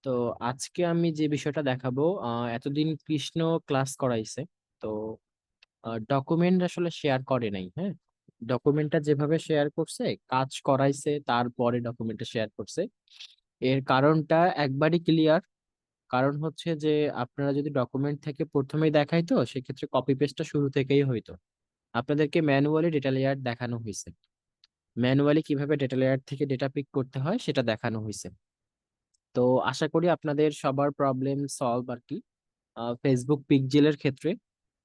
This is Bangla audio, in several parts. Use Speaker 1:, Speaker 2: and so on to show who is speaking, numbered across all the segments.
Speaker 1: তো আজকে আমি যে বিষয়টা দেখাবো, এতদিন কৃষ্ণ ক্লাস করাইছে। তো ডকুমেন্ট আসলে শেয়ার করে নাই। হ্যাঁ, ডকুমেন্টটা যেভাবে শেয়ার করছে, কাজ করাইছে, তারপরে ডকুমেন্টটা শেয়ার করছে। এর কারণটা একবারই ক্লিয়ার। কারণ হচ্ছে যে আপনারা যদি ডকুমেন্ট থেকে প্রথমেই দেখাইতো, সেক্ষেত্রে কপি পেস্টটা শুরু থেকেই হইতো। আপনাদেরকে ম্যানুয়ালি ডেটা লেয়ার দেখানো হয়েছে। ম্যানুয়ালি কিভাবে ডেটা লেয়ার থেকে ডেটা পিক করতে হয় সেটা দেখানো হয়েছে। তো আশা করি আপনাদের সবার প্রবলেম সলভ আর কি। ফেসবুক পিকজেলের ক্ষেত্রে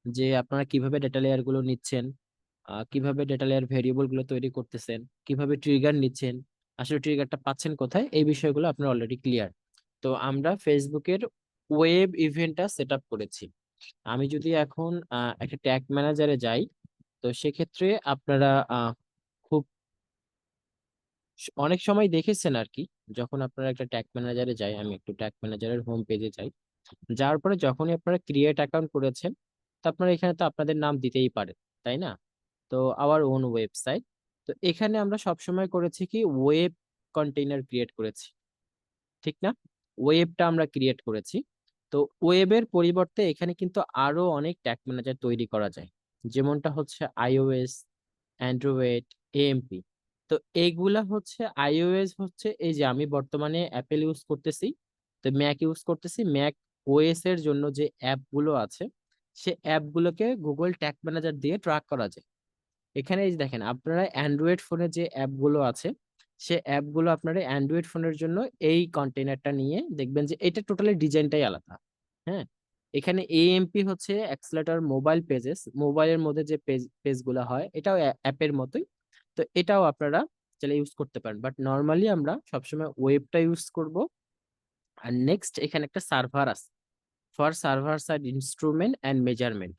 Speaker 1: যে আপনারা কিভাবে ডেটা লেয়ার গুলো নিচ্ছেন, কিভাবে ডেটা লেয়ার ভেরিয়েবল গুলো তৈরি করতেছেন, কিভাবে ট্রিগার নিচ্ছেন, আসলে ট্রিগারটা পাচ্ছেন কোথায়, এই বিষয়গুলো আপনারা অলরেডি ক্লিয়ার। তো আমরা ফেসবুকের ওয়েব ইভেন্টটা সেট আপ করেছি। আমি যদি এখন একটা ট্যাগ ম্যানেজারে যাই, তো সেক্ষেত্রে আপনারা খুব অনেক সময় দেখেছেন আর কি। যখন আপনারা একটা ট্যাগ ম্যানেজারে যাই, আমি একটু ট্যাগ ম্যানেজারের হোম পেজে যাই। যাওয়ার পরে যখনই আপনারা ক্রিয়েট অ্যাকাউন্ট করেছেন, তো আপনারা এখানে তো আপনাদের নাম দিতেই পারেন, তাই না? তো আওয়ার ওন ওয়েবসাইট। তো এখানে আমরা সবসময় করেছি কি, ওয়েব কন্টেইনার ক্রিয়েট করেছি, ঠিক না? ওয়েবটা আমরা ক্রিয়েট করেছি। তো ওয়েবের পরিবর্তে এখানে কিন্তু আরো অনেক ট্যাগ ম্যানেজার তৈরি করা যায়, যেমনটা হচ্ছে আইওএস, অ্যান্ড্রয়েড, এএমপি। তো এইগুলা হচ্ছে আইওএস হচ্ছে এই যে আমি বর্তমানে অ্যাপেল ইউজ করতেছি, তো ম্যাক ইউজ করতেছি। ম্যাক ওএস এর জন্য যে অ্যাপগুলো আছে, সে অ্যাপগুলোকে গুগল ট্যাগ ম্যানেজার দিয়ে ট্র্যাক করা যায়। এখানে এই যে দেখেন, আপনারা অ্যান্ড্রয়েড ফোনে যে অ্যাপগুলো আছে, সে অ্যাপগুলো আপনারা অ্যান্ড্রয়েড ফোনের জন্য এই কন্টেইনারটা নিয়ে দেখবেন যে এটা টোটালি ডিজাইনটাই আলাদা। হ্যাঁ, এখানে এএমপি হচ্ছে অ্যাক্সেলেটর মোবাইল পেজেস, মোবাইলের মধ্যে যে পেজগুলো হয়, এটাও অ্যাপের মতোই। তো এটাও আপনারা চাইলে ইউজ করতে পারেন, বাট নর্মালি আমরা সবসময় ওয়েবটা ইউজ করব। আর নেক্সট এখানে একটা সার্ভার আছে, for server side instrument and measurement.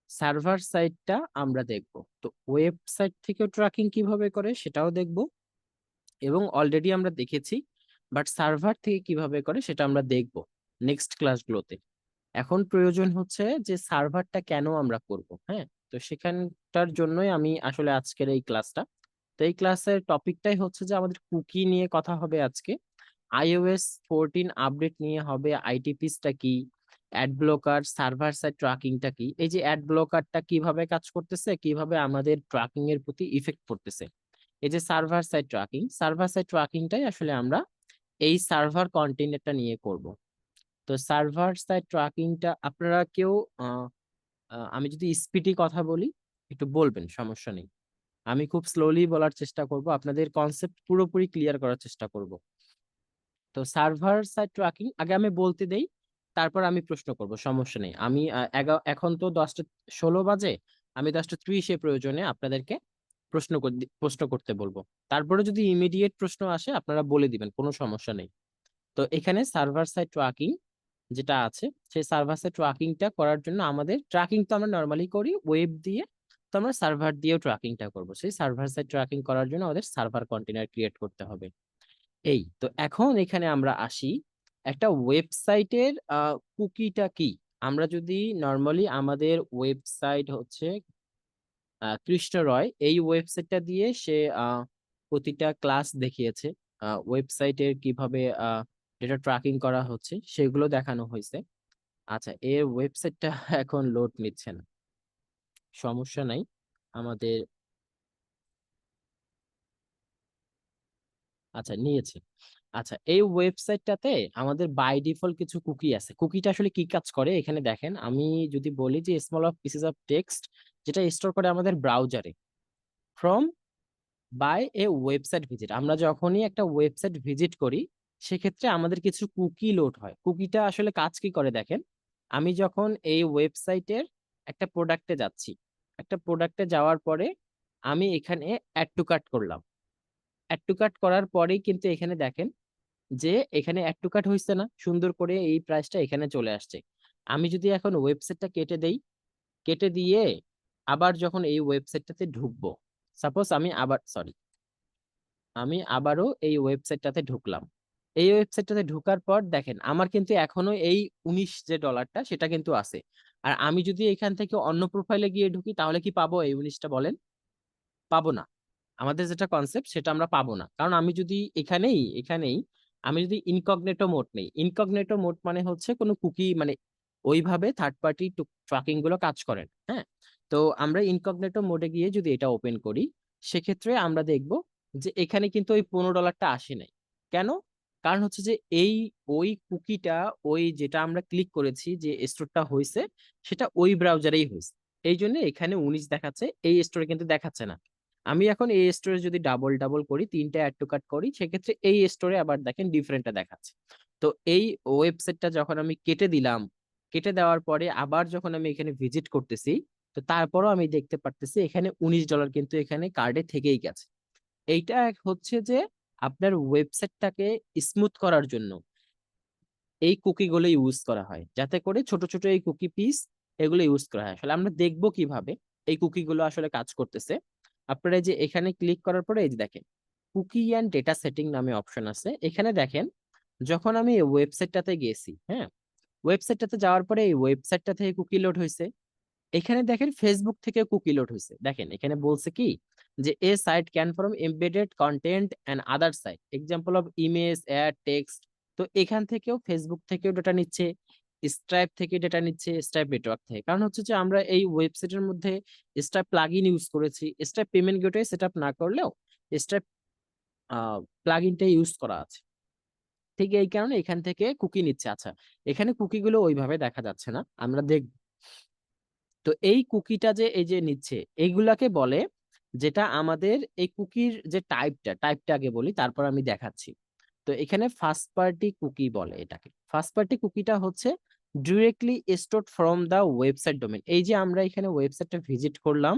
Speaker 1: Server সাইডটা আমরা দেখব। তো ওয়েবসাইট থেকেও ট্র্যাকিং কিভাবে করে সেটাও দেখব, এবং অলরেডি আমরা দেখেছি, বাট সার্ভার থেকে কিভাবে করে সেটা আমরা দেখব নেক্সট ক্লাসগুলোতে। এখন প্রয়োজন হচ্ছে যে সার্ভারটা কেন আমরা করব। হ্যাঁ, তো সেখানটার জন্যই আমি আসলে আজকের এই ক্লাসটা। তো এই ক্লাসের টপিকটাই হচ্ছে যে আমাদের কুকি নিয়ে কথা হবে আজকে। iOS 14 আপডেট নিয়ে হবে, আইটিপিসটা কি, অ্যাড ব্লকার, সার্ভার সাইড ট্র্যাকিংটা কি, এই যে অ্যাড ব্লকারটা কিভাবে কাজ করতেছে, কিভাবে আমাদের ট্র্যাকিং এর প্রতি ইফেক্ট পড়তেছে। এই যে সার্ভার সাইড ট্র্যাকিংটাই আসলে আমরা এই সার্ভার কন্টেইনারটা নিয়ে করব। তো সার্ভার সাইড ট্র্যাকিংটা আপনারা কেউ আহ, আমি যদি স্পিডি কথা বলি, একটু বলবেন, সমস্যা নেই। আমি খুব স্লোলি বলার চেষ্টা করব, আপনাদের কনসেপ্ট পুরোপুরি ক্লিয়ার করার চেষ্টা করব। তো সার্ভার সাইড ট্র্যাকিং আগে আমি বলতে দেই, তারপর আমি প্রশ্ন করব, সমস্যা নেই। আমি এখন তো 10টা 16 বাজে, আমি 10টা 30-এ প্রয়োজনে আপনাদেরকে প্রশ্ন করতে বলবো। তারপরে যদি ইমিডিয়েট প্রশ্ন আসে আপনারা বলে দিবেন, কোনো সমস্যা নেই। তো এখানে সার্ভার সাইড ট্র্যাকিং যেটা আছে, সেই সার্ভার সাইড ট্র্যাকিংটা করার জন্য আমাদের ট্র্যাকিং তো আমরা নর্মালি করি ওয়েব দিয়ে, তো আমরা সার্ভার দিয়েও ট্র্যাকিংটা করব। সেই সার্ভার সাইড ট্র্যাকিং করার জন্য আমাদের সার্ভার কন্টেইনার ক্রিয়েট করতে হবে। এই তো এখন এখানে আমরা আসি, একটা ওয়েবসাইটের কুকিটা কি। আমরা যদি নর্মালি আমাদের ওয়েবসাইট হচ্ছে কৃষ্ণ রয়, এই ওয়েবসাইটটা দিয়ে সে প্রতিটা ক্লাস দেখিয়েছে, ওয়েবসাইটের কিভাবে ডেটা ট্র্যাকিং করা হচ্ছে সেগুলো দেখানো হয়েছে। আচ্ছা, এর ওয়েবসাইটটা এখন লোড নিচ্ছে না, সমস্যা নাই আমাদের। আচ্ছা, নিয়েছে। আচ্ছা, এই ওয়েবসাইটটাতে আমাদের বাই ডিফল্ট কিছু কুকি আছে। কুকিটা আসলে কি কাজ করে এখানে দেখেন, আমি যদি বলি যে small of pieces of text, যেটা স্টোর করে আমাদের ব্রাউজারে from by a website visit. আমরা যখনই একটা ওয়েবসাইট ভিজিট করি, সেক্ষেত্রে আমাদের কিছু কুকি লোড হয়। কুকিটা আসলে কাজ কি করে দেখেন, আমি যখন এই ওয়েবসাইটের একটা প্রোডাক্টে যাচ্ছি, একটা প্রোডাক্টে যাওয়ার পরে আমি এখানে অ্যাড টু কার্ট করলাম। অ্যাড টু কার্ট করার পরেই কিন্তু এখানে দেখেন যে এখানে অ্যাড টু কার্ট হয়েছে না, সুন্দর করে এই প্রাইসটা এখানে চলে আসছে। আমি যদি এখন ওয়েবসাইটটা কেটে দেই, কেটে দিয়ে আবার যখন এই ওয়েবসাইটটাতে ঢুকবো, সাপোজ আমি আবার সরি, আমি আবারও এই ওয়েবসাইটটাতে ঢুকলাম। এই ওয়েবসাইটটাতে ঢোকার পর দেখেন আমার কিন্তু এখনো এই 19 যে ডলারটা সেটা কিন্তু আছে। আর আমি যদি এখান থেকে অন্য প্রোফাইলে গিয়ে ঢুকি, তাহলে কি পাবো এই 19টা বলেন? পাবো না। আমাদের যেটা কনসেপ্ট সেটা আমরা পাবো না, কারণ আমি যদি এখানেই আমি যদি ইনকগনিটো মোড নেই, ইনকগনিটো মোড মানে হচ্ছে কোনো কুকি মানে ওইভাবে থার্ড পার্টি ট্র্যাকিং গুলো কাজ করেন, হ্যাঁ। তো আমরা ইনকগনিটো মোডে গিয়ে যদি এটা ওপেন করি, সেক্ষেত্রে আমরা দেখব যে এখানে কিন্তু ওই $15টা আসে নাই। কেন? কারণ হচ্ছে যে এই ওই কুকিটা, ওই যেটা আমরা ক্লিক করেছি যে স্টোরটা হয়েছে, সেটা ওই ব্রাউজারেই হয়েছে। এই জন্য এখানে 19 দেখাচ্ছে, এই স্টোরে কিন্তু দেখাচ্ছে না। আমি এখন এই স্টোরে যদি ডাবল ডাবল করি, তিনটা অ্যাড টু কার্ট করি, সেক্ষেত্রে এই স্টোরে আবার দেখেন ডিফারেন্টটা দেখাচ্ছে। তো এই ওয়েবসাইটটা যখন আমি কেটে দিলাম, কেটে দেওয়ার পরে আবার যখন আমি এখানে ভিজিট করতেছি, তো তারপরও আমি দেখতে পারতেছি এখানে $19 কিন্তু এখানে কার্ডে থেকেই গেছে। এইটা হচ্ছে যে আপনার ওয়েবসাইটটাকে স্মুথ করার জন্য এই কুকি গুলো ইউজ করা হয়, যাতে করে ছোট ছোট এই কুকি পিস এগুলো ইউজ করা হয়। আসলে আমরা দেখবো কিভাবে এই কুকি গুলো আসলে কাজ করতেছে। আপনারা এই যে এখানে ক্লিক করার পরে এই যে দেখেন কুকি অ্যান্ড ডেটা সেটিং নামে অপশন আছে। এখানে দেখেন যখন আমি ওয়েবসাইটটাতে গেছি, হ্যাঁ, ওয়েবসাইটটাতে যাওয়ার পরে এই ওয়েবসাইটটা থেকে কুকি লোড হয়েছে। এখানে দেখেন ফেসবুক থেকে কুকি লোড হয়েছে। দেখেন এখানে বলছে কি যে a site can from embedded content and other site example of image ad text. তো এখান থেকেও ফেসবুক থেকেও ডেটা নিচ্ছে, স্ট্রাইপ থেকে ডেটা নিচ্ছে, স্ট্রাইপ নেটওয়ার্ক থেকে। কারণ হচ্ছে যে আমরা এই ওয়েবসাইটের মধ্যে স্ট্রাইপ প্লাগইন ইউজ করেছি, stripe payment gateway set up না করলেও স্ট্রাইপ প্লাগইনটা ইউজ করা আছে। ঠিক এই কারণে এখান থেকে কুকি নিচ্ছে। আচ্ছা, এখানে কুকিগুলো ওইভাবে দেখা যাচ্ছে না, আমরা দেখ। তো এই কুকিটা যে এই যে নিচ্ছে, এইগুলাকে বলে, যেটা আমাদের এই কুকির যে টাইপটা আগে বলি, তারপর আমি দেখাচ্ছি। তো এখানে ফার্স্ট পার্টি কুকি বলে এটাকে। ফার্স্ট পার্টি কুকিটা হচ্ছে directly stored from the website domain. এই যে আমরা এখানে ওয়েবসাইটটা ভিজিট করলাম,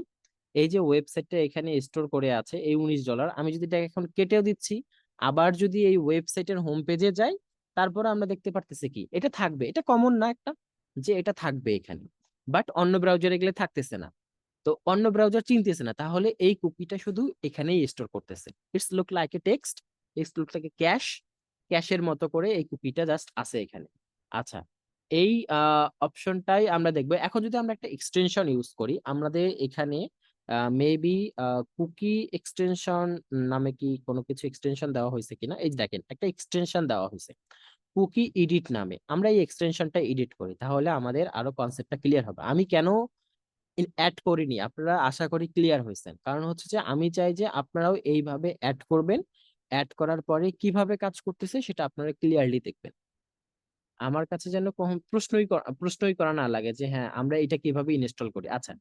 Speaker 1: এই যে ওয়েবসাইটটা এখানে স্টোর করে আছে এই $19, আমি যদি এটাকে এখন কেটেও দিচ্ছি, আবার যদি এই ওয়েবসাইটের হোম পেজে যাই, তারপর আমরা দেখতে পারতেছি কি এটা থাকবে। এটা কমন না একটা, যে এটা থাকবে এখানে, বাট অন্য ব্রাউজারে গেলে থাকতেছে না। তো অন্য ব্রাউজার চিনতেছে না, তাহলে এই কুকিটা শুধু এখানেই স্টোর করতেছে। It's look like a text, it's look like a ক্যাশের মতো করে এই কুকিটা জাস্ট আছে এখানে। আচ্ছা, এই অপশনটাই আমরা দেখবো। এখন যদি আমরা একটা এক্সটেনশন ইউজ করি, আমাদের এখানে মেবি কুকি এক্সটেনশন নামে কি কোনো কিছু এক্সটেনশন দেওয়া হয়েছে কিনা, এই যে দেখেন একটা এক্সটেনশন দেওয়া হয়েছে কুকি এডিট নামে। আমরা এই এক্সটেনশনটা এডিট করি, তাহলে আমাদের আরো কনসেপ্টটা ক্লিয়ার হবে। আমি কেন অ্যাড করিনি, আপনারা আশা করি ক্লিয়ার হয়েছেন। কারণ হচ্ছে যে আমি চাই যে আপনারাও এইভাবে অ্যাড করবেন, অ্যাড করার পরে কিভাবে কাজ করতেছে সেটা আপনারা ক্লিয়ারলি দেখবেন। আমার কাছে যেন প্রশ্নই করা না লাগে যে হ্যাঁ আমরা এটা কিভাবে ইনস্টল করি। আচ্ছা,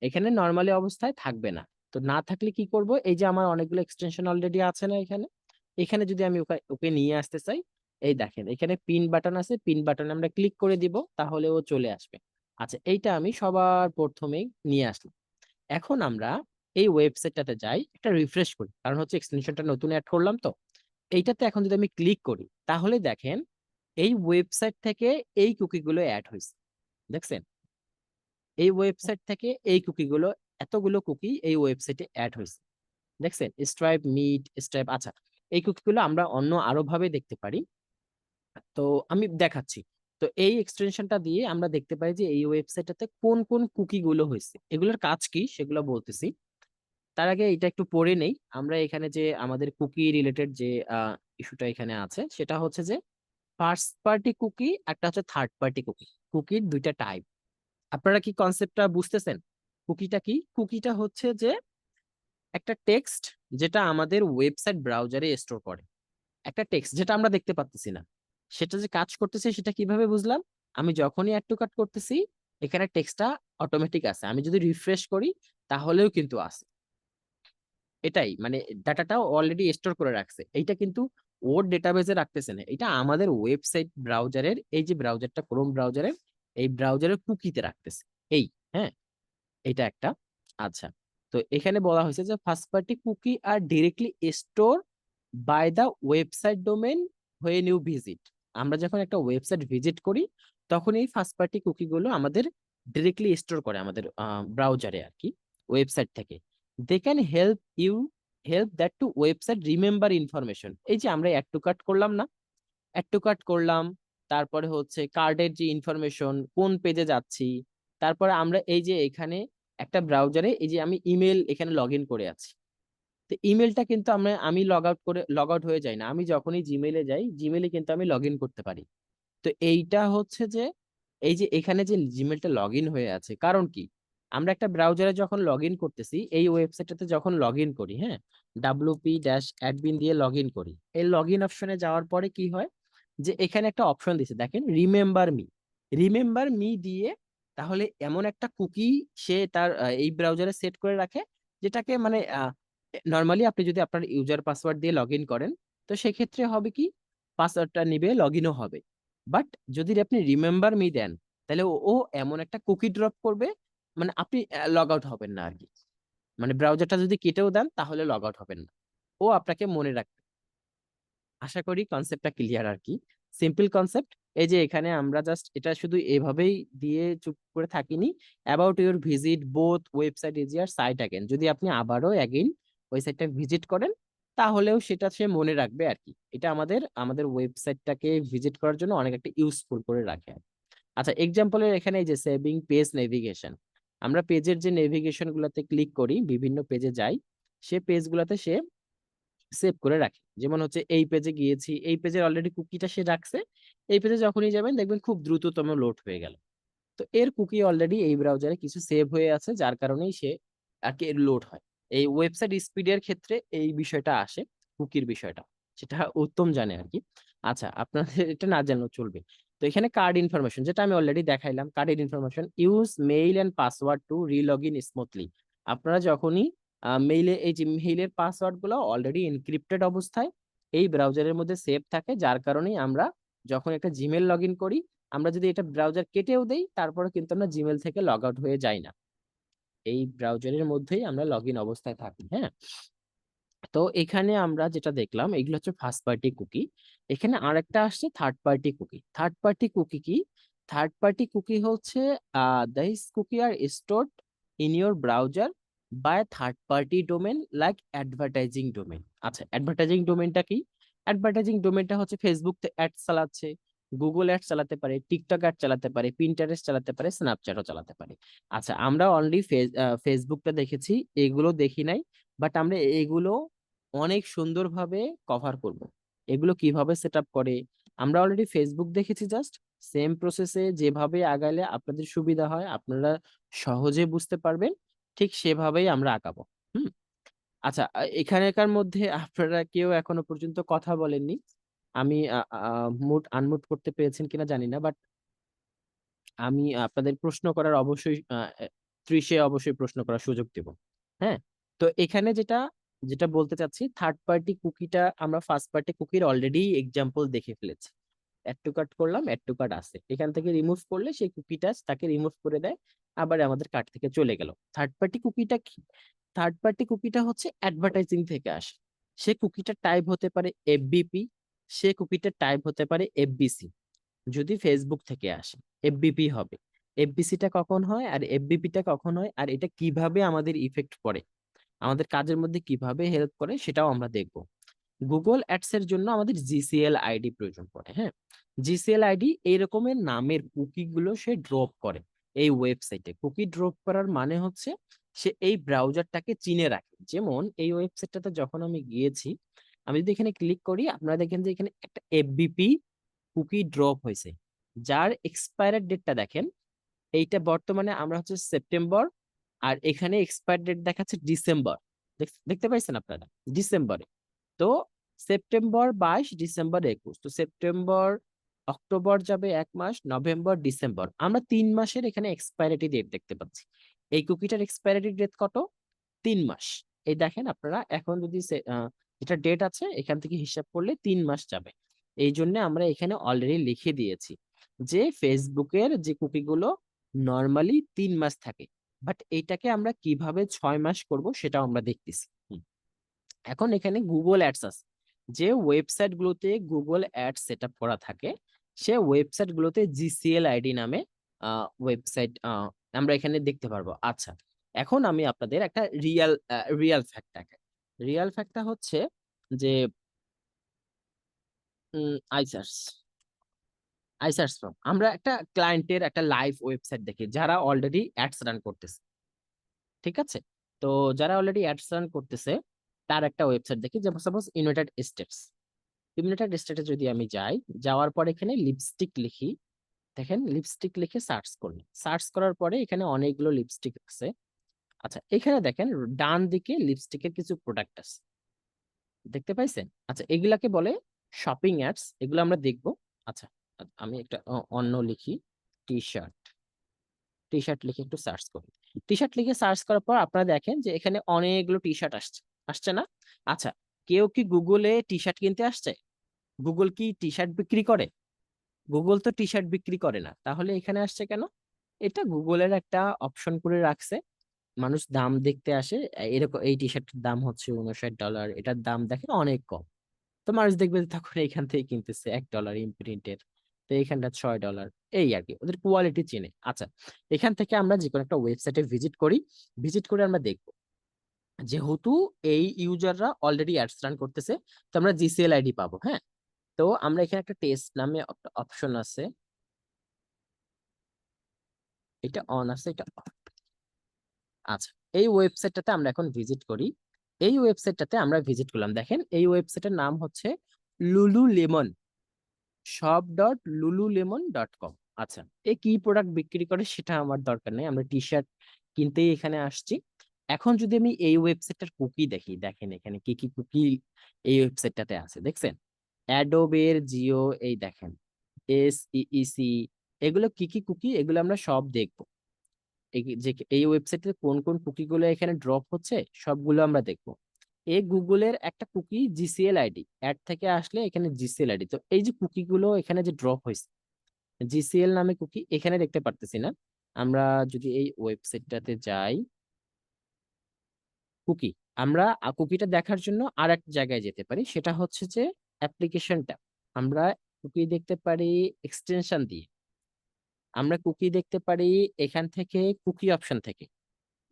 Speaker 1: এখানে নর্মালি অবস্থায় থাকবে না। তো না থাকলে কি করব, এই যে আমার অনেকগুলো এক্সটেনশন অলরেডি আছে না এখানে, এখানে যদি আমি ওকে ওকে নিয়ে আসতে চাই, এই দেখেন এখানে পিন বাটন আছে, পিন বাটনে আমরা ক্লিক করে দিব, তাহলে ও চলে আসবে। আচ্ছা, এইটা আমি সবার প্রথমেই নিয়ে আসলাম। এখন আমরা এই ওয়েবসাইটটাতে যাই, একটা রিফ্রেশ করি, কারণ হচ্ছে এক্সটেনশনটা নতুন অ্যাড করলাম। তো এইটাতে এখন যদি আমি ক্লিক করি, তাহলে দেখেন এই ওয়েবসাইট থেকে এই কুকিগুলো অ্যাড হয়েছে। দেখছেন, এই ওয়েবসাইট থেকে এই কুকিগুলো, এতগুলো কুকি এই ওয়েবসাইটে অ্যাড হয়েছে। দেখছেন স্ট্রাইপ মিট স্ট্রাইপ। আচ্ছা, এই কুকিগুলো আমরা অন্য আরো ভাবে দেখতে পারি, তো আমি দেখাচ্ছি। তো এই এক্সটেনশনটা দিয়ে আমরা দেখতে পাই যে এই ওয়েবসাইটটাতে কোন কোন কুকি গুলো হয়েছে, এগুলোর কাজ কি সেগুলো বলতেছি। তার আগে এটা একটু পড়ে নেই। আমরা এখানে যে আমাদের কুকি রিলেটেড যে ইস্যুটা এখানে আছে, সেটা হচ্ছে যে ফার্স্ট পার্টি কুকি, একটা হচ্ছে থার্ড পার্টি কুকি। কুকির দুইটা টাইপ। আপনারা কি কনসেপ্টটা বুঝতেছেন? কুকিটা কি? কুকিটা হচ্ছে যে একটা টেক্সট যেটা আমাদের ওয়েবসাইট ব্রাউজারে স্টোর করে, একটা টেক্সট যেটা আমরা দেখতে পাচ্তেছি না। সেটা যে কাজ করতেছে সেটা কিভাবে বুঝলাম, আমি যখনই অ্যাড টু কার্ট করতেছি, এখানে টেক্সটটা অটোমেটিক আছে, আমি যদি রিফ্রেশ করি তাহলেও কিন্তু আছে। এটাই মানে ডাটাটাও অলরেডি স্টোর করে রাখছে। এইটা কিন্তু ওর ডেটাবেজে রাখতেছে না, এটা আমাদের ওয়েবসাইট ব্রাউজারের, এই যে ব্রাউজারটা ক্রোম ব্রাউজারের, এই ব্রাউজারের কুকিতে রাখতেছে। এই, হ্যাঁ, এটা একটা। আচ্ছা, তো এখানে বলা হয়েছে যে first party cookie are directly store by the website domain when you visit. আমরা যখন একটা ওয়েবসাইট ভিজিট করি, তখন এই ফার্স্ট পার্টি কুকি গুলো আমাদের ডিরেক্টলি স্টোর করে আমাদের ব্রাউজারে আর কি, ওয়েবসাইট থেকে। They can help that to website remember information. এই যে আমরা অ্যাড টু কার্ট করলাম না, অ্যাড টু কার্ট করলাম, তারপরে হচ্ছে কার্ডের যে ইনফরমেশন, কোন পেজে যাচ্ছি, তারপরে আমরা এই যে এখানে একটা ব্রাউজারে এই যে আমি ইমেল এখানে লগ ইন করে আছি, তো ইমেলটা কিন্তু আমি লগ আউট হয়ে যাই না, আমি যখনই জিমেইলে যাই জিমেইলে কিন্তু আমি লগ ইন করতে পারি। তো এইটা হচ্ছে যে এই যে এখানে যে জিমেলটা লগ ইন হয়ে আছে, কারণ কি, আমরা একটা ব্রাউজারে যখন লগ ইন করতেছি, এই ওয়েবসাইটটাতে যখন লগ ইন করি, হ্যাঁ, wp-admin দিয়ে লগ ইন করি, এই লগ ইন অপশনে যাওয়ার পরে কি হয়, যে এখানে একটা অপশন দিছে দেখেন, রিমেম্বার মি দিয়ে, তাহলে এমন একটা কুকি সে তার এই ব্রাউজারে সেট করে রাখে, যেটাকে মানে নর্মালি আপনি যদি আপনার ইউজার পাসওয়ার্ড দিয়ে লগ ইন করেন, তো সেক্ষেত্রে হবে কি, পাসওয়ার্ডটা নিবে, লগ ইনও হবে। বাট যদি আপনি রিমেম্বার মি দেন, তাহলে ও এমন একটা কুকি ড্রপ করবে, মানে আপনি লগ আউট হবেন না আর কি, মানে ব্রাউজারটা যদি কেটেও দেন তাহলে লগ আউট হবেন না, ও আপনাকে মনে রাখবে। আশা করি কনসেপ্টটা ক্লিয়ার আর কি, সিম্পল কনসেপ্ট। এই যে এখানে আমরা জাস্ট এটা শুধু এভাবেই দিয়ে চুপ করে থাকিনি, about your visit both website is your site again, যদি আপনি আবারও অ্যাগেইন ওই সাইটটা ভিজিট করেন, তাহলেও সেটা সে মনে রাখবে আর কি। এটা আমাদের আমাদের ওয়েবসাইটটাকে ভিজিট করার জন্য অনেক একটা ইউজফুল করে রাখে। আচ্ছা, এক্সাম্পলের এখানে এই যে সেভিং পেজ নেভিগেশন, আমরা পেজের যে নেভিগেশন গুলাতে ক্লিক করি, বিভিন্ন পেজে যাই, সে পেজগুলোতে সে সেভ করে রাখে। যেমন হচ্ছে এই পেজে গিয়েছি, এই পেজের অলরেডি কুকিটা সে রাখছে, এই পেজে যখনই যাবেন দেখবেন খুব দ্রুততম লোড হয়ে গেল। তো এর কুকি অলরেডি এই ব্রাউজারে কিছু সেভ হয়ে আছে, যার কারণেই সে আর কি লোড হয়। এই ওয়েবসাইট স্পিডের ক্ষেত্রে এই বিষয়টা আসে, কুকির বিষয়টা, সেটা উত্তম জানে আর কি। আচ্ছা, আপনাদের এটা না জানলেও চলবে। তো এখানে কার্ড ইনফরমেশন, যেটা আমি অলরেডি দেখাইলাম, কার্ডের information, use mail and password to relog in smoothly. আপনারা যখনই মেইলে, এই যে মেইলের পাসওয়ার্ড গুলো অলরেডি এনক্রিপ্টেড অবস্থায় এই ব্রাউজারের মধ্যে সেভ থাকে, যার কারণেই আমরা যখন একটা জিমেল লগ ইন করি, আমরা যদি এটা ব্রাউজার কেটেও দেই, তারপরে কিন্তু আমরা জিমেল থেকে লগ আউট হয়ে যাই না, এই ব্রাউজারের মধ্যেই আমরা লগ ইন অবস্থায় থাকি। হ্যাঁ, তো এখানে আমরা যেটা দেখলাম এগুলো হচ্ছে ফার্স্ট পার্টি কুকি। এখানে আরেকটা আসছে third party cookie. Third party cookie কি? থার্ড পার্টি কুকি হচ্ছে this cookie are stored in your browser by third party domain like advertising domain. আচ্ছা, অ্যাডভার্টাইজিং ডোমেনটা কি? অ্যাডভার্টাইজিং ডোমেনটা হচ্ছে ফেসবুক অ্যাড চালাচ্ছে, গুগল অ্যাড চালাতে পারে, টিকটক অ্যাড চালাতে পারে, পিন্টারেস্ট চালাতে পারে, স্ন্যাপচ্যাটও চালাতে পারে। আচ্ছা, আমরা অনলি ফেসবুকটা দেখেছি, এগুলো দেখি নাই। বাট আমরা এগুলো অনেক সুন্দরভাবে কভার করব। এগুলো কিভাবে সেট আপ করে, আমরা অলরেডি ফেসবুক দেখেছি, জাস্ট সেম প্রসেসে যেভাবে আগালে আপনাদের সুবিধা হয়, আপনারা সহজে বুঝতে পারবেন, ঠিক সেভাবেই আমরা আগাবো। হুম। আচ্ছা, এখানকার মধ্যে আপনারা কেউ এখনো পর্যন্ত কথা বলেননি, আমি মুড আনমুট করতে পেরেছেন কিনা জানি না, বাট আমি আপনাদের প্রশ্ন করার অবশ্যই 30-এ অবশ্যই প্রশ্ন করার সুযোগ দেব। হ্যাঁ, তো এখানে যেটা যেটা বলতে চাচ্ছি, থার্ড পার্টি কুকিটা আমরা ফার্স্ট পার্টি কুকির অলরেডি এক্সাম্পল দেখে ফেলেছি। অ্যাড টু কার্ট করলাম, অ্যাড টু কার্ট আছে, এখান থেকে রিমুভ করলে সেই কুকিটা তাকে রিমুভ করে দেয়, আবার আমাদের কার্ট থেকে চলে গেল। থার্ড পার্টি কুকিটা কি? থার্ড পার্টি কুকিটা হচ্ছে অ্যাডভার্টাইজিং থেকে আসে। সে কুকিটা টাইপ হতে পারে এফবিপি, সে কুকিটা টাইপ হতে পারে এফবিসি। যদি ফেসবুক থেকে আসে, এফবিপি হবে। এফবিসিটা কখন হয় আর এফবিপিটা কখন হয়, আর এটা কিভাবে আমাদের ইফেক্ট পড়ে, আমাদের কাজের মধ্যে কিভাবে হেল্প করে, সেটাও আমরা দেখব। গুগল অ্যাডস এর জন্য আমাদের জিসিএল আইডি প্রয়োজন পড়ে। হ্যাঁ, জিসিএল আইডি এই রকমের নামের কুকি গুলো সে ড্রপ করে এই ওয়েবসাইটে। কুকি ড্রপ করার মানে হচ্ছে সে এই ব্রাউজারটাকে চিনে রাখে। যেমন এই ওয়েবসাইটটাতে যখন আমি গিয়েছি, আমি যদি এখানে ক্লিক করি, আপনারা দেখেন যে এখানে একটা এফবিপি কুকি ড্রপ হয়েছে, যার এক্সপায়ার ডেটটা দেখেন, এইটা বর্তমানে আমরা হচ্ছে সেপ্টেম্বর, আর এখানে এক্সপায়ার ডেট দেখাচ্ছে ডিসেম্বর। দেখতে পাইছেন আপনারা, ডিসেম্বরে। তো সেপ্টেম্বর 22, ডিসেম্বর 21, তো সেপ্টেম্বর অক্টোবর যাবে 1 মাস, নভেম্বর ডিসেম্বর, আমরা 3 মাসের এখানে এক্সপায়ারিটি ডেট দেখতে পাচ্ছি। এই কুকিটার এক্সপায়ারিটি ডেট কত? 3 মাস। এই দেখেন আপনারা, এখন যদি যেটা ডেট আছে এখান থেকে হিসাব করলে 3 মাস যাবে। এই জন্য আমরা এখানে অলরেডি লিখে দিয়েছি যে ফেসবুকের যে কুকিগুলো নর্মালি 3 মাস থাকে, বাট এইটাকে আমরা কিভাবে 6 মাস করব সেটাও আমরা দেখতেছি। এখন এখানে গুগল অ্যাডস আছে, যে ওয়েবসাইট গুলোতে গুগল অ্যাডস সেট আপ করা থাকে, সে ওয়েবসাইট গুলোতে জিসিএল আইডি নামে ওয়েবসাইট আমরা এখানে দেখতে পারবো। আচ্ছা, এখন আমি আপনাদের একটা রিয়াল ফ্যাক্ট দেখাই। রিয়াল ফ্যাক্টটা হচ্ছে যে আইসার্স আইসার্স ফ্রম, আমরা একটা ক্লায়েন্টের একটা লাইভ ওয়েবসাইট দেখি যারা অলরেডি অ্যাডস রান করতেছে। ঠিক আছে, তো যারা অলরেডি অ্যাডস রান করতেছে, তার একটা ওয়েবসাইট দেখি, যেমন সাপোজ ইউনাইটেড স্টেটস। ইউনাইটেড স্টেটে যদি আমি যাই, যাওয়ার পর এখানে লিপস্টিক লিখি, দেখেন লিপস্টিক লিখে সার্চ করুন। সার্চ করার পরে এখানে অনেকগুলো লিপস্টিক আছে। আচ্ছা, এখানে দেখেন ডান দিকে লিপস্টিকের কিছু প্রোডাক্ট আছে, দেখতে পাইছেন? আচ্ছা, এগুলাকে বলে শপিং অ্যাডস, এগুলো আমরা দেখবো। আচ্ছা, আমি একটা অন্য লিখি, টি শার্ট। টি শার্ট লিখে একটু সার্চ করি। টি শার্ট লিখে সার্চ করার পর আপনারা দেখেন যে এখানে অনেকগুলো টি শার্ট আসছে, আসছে না? আচ্ছা, কেউ কি গুগলে টি শার্ট কিনতে আসছে? গুগল কি টি শার্ট বিক্রি করে? গুগল তো টি শার্ট বিক্রি করে না, তাহলে এখানে আসছে কেন? এটা গুগলের একটা অপশন করে রাখছে, মানুষ দাম দেখতে আসে। এরকম এই টি শার্টের দাম হচ্ছে $59, এটার দাম দেখেন অনেক কম, তো মানুষ দেখবে যে তখন এখান থেকে কিনতেছে $1 ইমপ্রিন্টের, তো এখানটা $6। এই আর কি, ওদের কোয়ালিটি চেনে। আচ্ছা, এখান থেকে আমরা যে কোনো একটা ওয়েবসাইটে ভিজিট করি, ভিজিট করে আমরা দেখবো, যেহেতু এই ইউজাররা অলরেডি অ্যাডস রান করতেছে, তো আমরা জিসিএল আইডি পাবো। হ্যাঁ, তো আমরা এখানে একটা টেস্ট নামে অপশন আছে, এটা অন আছে, এটা off। আচ্ছা, এই ওয়েবসাইটটাতে আমরা এখন ভিজিট করি। এই ওয়েবসাইটটাতে আমরা ভিজিট করলাম, দেখেন এই ওয়েবসাইটের নাম হচ্ছে লুলু লেমন, shop.lululemon.com। আচ্ছা, এ কি প্রোডাক্ট বিক্রি করে সেটা আমার দরকার নেই, আমরা টি শার্ট কিনতেই এখানে আসছি। এখন যদি আমি এই ওয়েবসাইটটার কুকি দেখি, দেখেন এখানে কি কি কুকি এই ওয়েবসাইটটাতে আছে, দেখছেন? অ্যাডোবের জিও, এই দেখেন SEEC, এগুলো কি কি কুকি, এগুলো আমরা সব দেখবো। যে এই ওয়েবসাইটে কোন কোন কুকি গুলো এখানে ড্রপ হচ্ছে সবগুলো আমরা দেখবো। এই গুগলের একটা কুকি জিসিএল আইডি, অ্যাড থেকে আসলে এখানে জিসিএল আইডি, তো এই যে কুকি গুলো এখানে যে ড্রপ হয়েছে, জিসিএল নামে কুকি এখানে দেখতে পারতেছি না। আমরা যদি এই ওয়েবসাইটটাতে যাই, কুকি, আমরা কুকিটা দেখার জন্য আর এক জায়গায় যেতে পারি, সেটা হচ্ছে যে অ্যাপ্লিকেশনটা। আমরা কুকি দেখতে পারি এক্সটেনশন দিয়ে, আমরা কুকি দেখতে পারি এখান থেকে, কুকি অপশন থেকে,